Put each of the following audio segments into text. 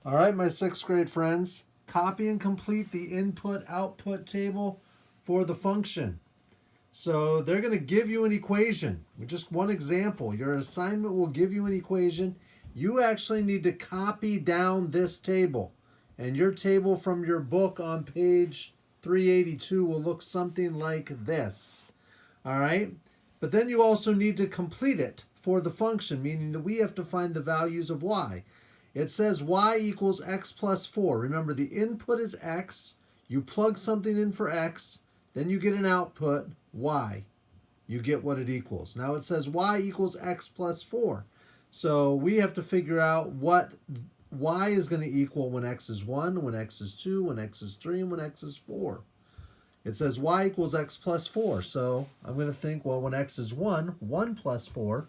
All right, my sixth grade friends, copy and complete the input-output table for the function. So they're going to give you an equation. Just one example. Your assignment will give you an equation. You actually need to copy down this table. And your table from your book on page 382 will look something like this. All right? But then you also need to complete it for the function, meaning that we have to find the values of y. It says y equals x plus 4. Remember, the input is x. You plug something in for x. Then you get an output, y. You get what it equals. Now it says y equals x plus 4. So we have to figure out what y is going to equal when x is 1, when x is 2, when x is 3, and when x is 4. It says y equals x plus 4. So I'm going to think, well, when x is 1, 1 plus 4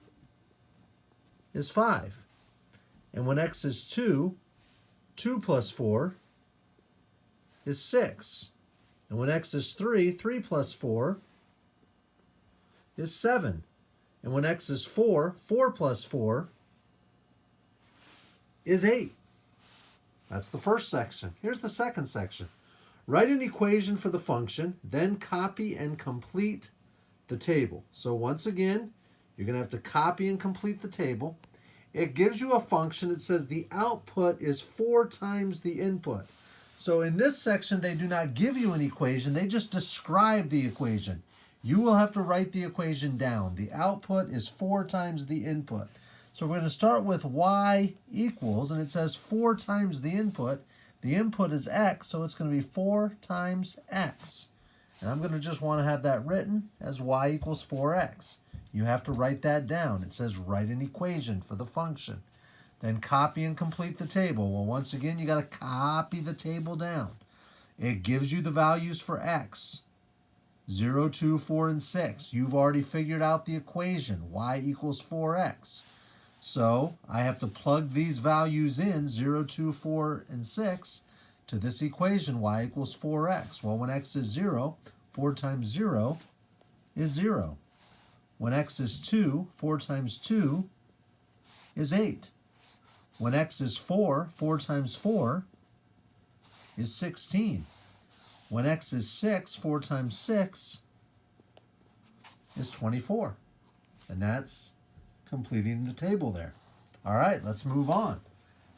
is 5. And when x is 2, 2 plus 4 is 6. And when x is 3, 3 plus 4 is 7. And when x is 4, 4 plus 4 is 8. That's the first section. Here's the second section. Write an equation for the function, then copy and complete the table. So once again, you're going to have to copy and complete the table. It gives you a function. It says the output is 4 times the input. So in this section, they do not give you an equation. They just describe the equation. You will have to write the equation down. The output is 4 times the input. So we're going to start with y equals, and it says 4 times the input. The input is x, so it's going to be 4 times x. And I'm going to just want to have that written as y equals 4x. You have to write that down. It says write an equation for the function. Then copy and complete the table. Well, once again, you got to copy the table down. It gives you the values for x. 0, 2, 4, and 6. You've already figured out the equation. Y equals 4x. So I have to plug these values in, 0, 2, 4, and 6, to this equation, y equals 4x. Well, when x is 0, 4 times 0 is 0. When x is 2, 4 times 2 is 8. When x is 4, 4 times 4 is 16. When x is 6, 4 times 6 is 24. And that's completing the table there. All right, let's move on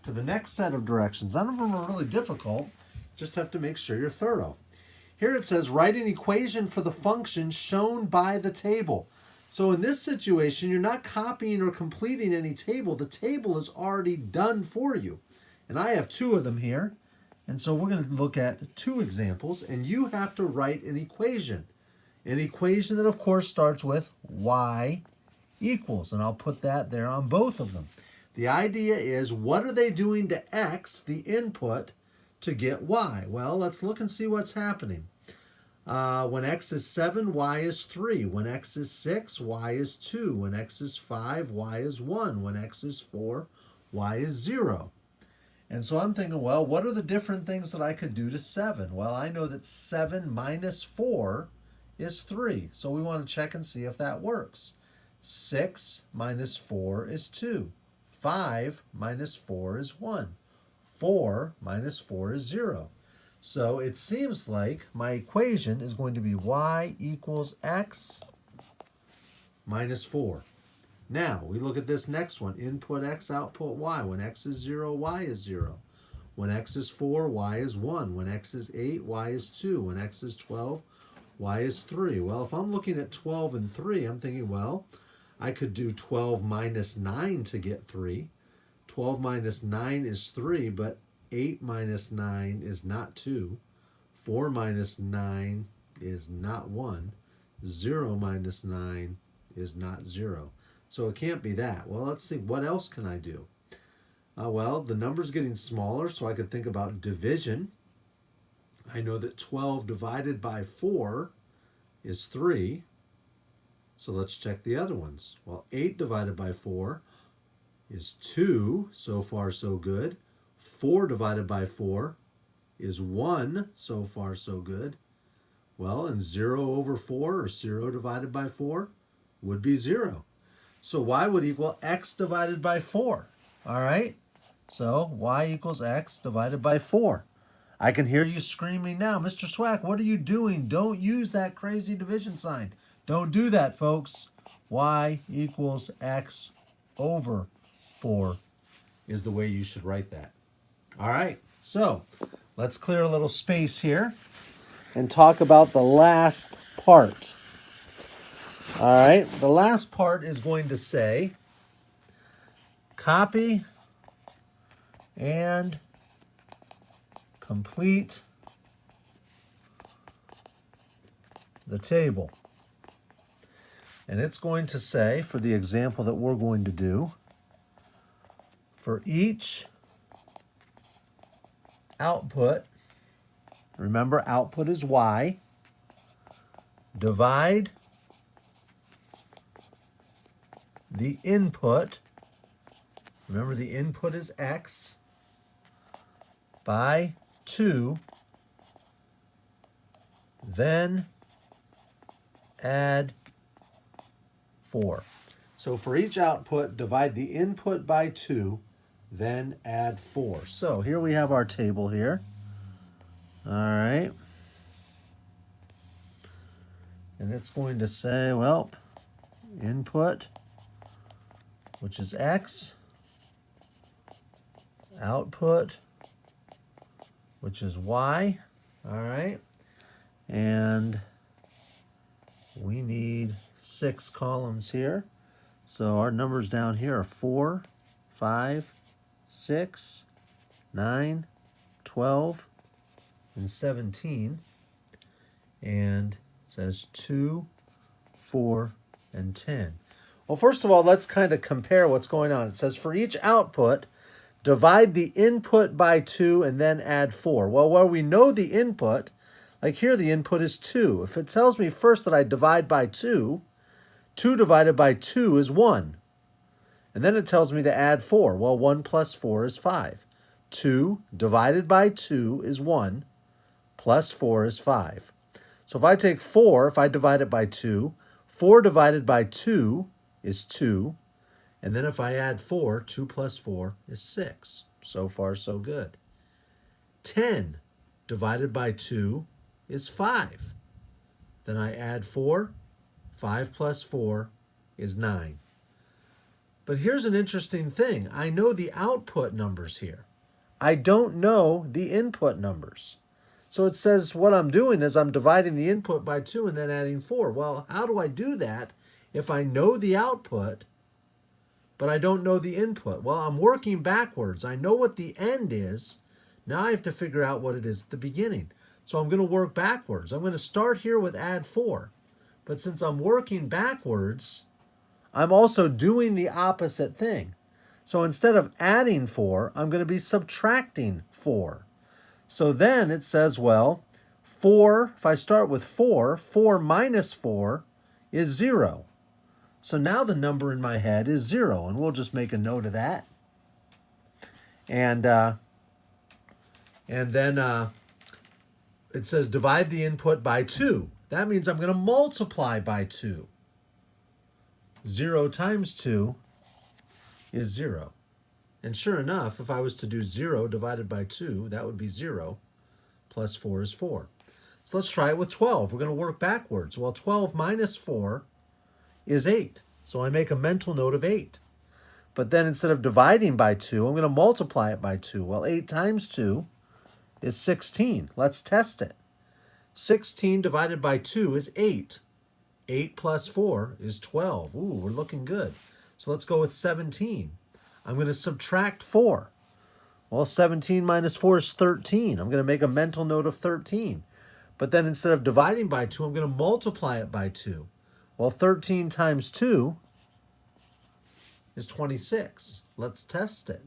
to the next set of directions. None of them are really difficult. Just have to make sure you're thorough. Here it says, write an equation for the function shown by the table. So in this situation, you're not copying or completing any table. The table is already done for you. And I have 2 of them here. And so we're going to look at 2 examples, and you have to write an equation. An equation that, of course, starts with y equals. And I'll put that there on both of them. The idea is, what are they doing to x, the input, to get y? Well, let's look and see what's happening. When x is 7, y is 3. When x is 6, y is 2. When x is 5, y is 1. When x is 4, y is 0. And so I'm thinking, well, what are the different things that I could do to 7? Well, I know that 7 minus 4 is 3. So we want to check and see if that works. 6 minus 4 is 2. 5 minus 4 is 1. 4 minus 4 is 0. So it seems like my equation is going to be y equals x minus 4. Now, we look at this next one. Input x, output y. When x is 0, y is 0. When x is 4, y is 1. When x is 8, y is 2. When x is 12, y is 3. Well, if I'm looking at 12 and 3, I'm thinking, well, I could do 12 minus 9 to get 3. 12 minus 9 is 3, but 8 minus 9 is not 2. 4 minus 9 is not 1. 0 minus 9 is not 0. So it can't be that. Well, let's see. What else can I do? Well, the number's getting smaller, so I could think about division. I know that 12 divided by 4 is 3. So let's check the other ones. Well, 8 divided by 4 is 2. So far, so good. 4 divided by 4 is 1. So far, so good. Well, and 0 over 4, or 0 divided by 4, would be 0. So y would equal x divided by 4. All right? So y equals x divided by 4. I can hear you screaming now, Mr. Swack, what are you doing? Don't use that crazy division sign. Don't do that, folks. Y equals x over 4 is the way you should write that. All right, so let's clear a little space here and talk about the last part. All right, the last part is going to say copy and complete the table. And it's going to say, for the example that we're going to do, for each output, remember output is y, divide the input, remember the input is x, by 2, then add 4. So for each output, divide the input by 2, then add 4. So here we have our table here. All right. And it's going to say, well, input, which is x, output, which is y. All right. And we need 6 columns here. So our numbers down here are 4, 5, 6, 9, 12, and 17. And it says 2, 4, and 10. Well, first of all, let's kind of compare what's going on. It says for each output, divide the input by 2 and then add 4. Well, where we know the input, like here the input is 2. If it tells me first that I divide by 2, 2 divided by 2 is 1. And then it tells me to add 4. Well, 1 plus 4 is 5. 2 divided by 2 is 1, plus 4 is 5. So if I take 4, if I divide it by 2, 4 divided by 2 is 2. And then if I add 4, 2 plus 4 is 6. So far, so good. 10 divided by 2 is 5. Then I add 4. 5 plus 4 is 9. But here's an interesting thing. I know the output numbers here. I don't know the input numbers. So it says what I'm doing is I'm dividing the input by 2 and then adding 4. Well, how do I do that if I know the output, but I don't know the input? Well, I'm working backwards. I know what the end is. Now I have to figure out what it is at the beginning. So I'm going to work backwards. I'm going to start here with add 4. But since I'm working backwards, I'm also doing the opposite thing. So instead of adding 4, I'm going to be subtracting 4. So then it says, well, 4, if I start with 4, 4 minus 4 is 0. So now the number in my head is 0, and we'll just make a note of that. And then it says divide the input by 2. That means I'm going to multiply by 2. 0 times 2 is 0. And sure enough, if I was to do 0 divided by 2, that would be 0, plus 4 is 4. So let's try it with 12. We're going to work backwards. Well, 12 minus 4 is 8. So I make a mental note of 8. But then instead of dividing by 2, I'm going to multiply it by 2. Well, 8 times 2 is 16. Let's test it. 16 divided by 2 is 8. 8 plus 4 is 12. Ooh, we're looking good. So let's go with 17. I'm going to subtract 4. Well, 17 minus 4 is 13. I'm going to make a mental note of 13. But then instead of dividing by 2, I'm going to multiply it by 2. Well, 13 times 2 is 26. Let's test it.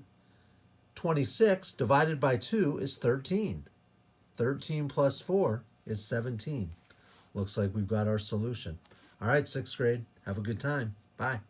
26 divided by 2 is 13. 13 plus 4 is 17. Looks like we've got our solution. All right, 6th grade, have a good time. Bye.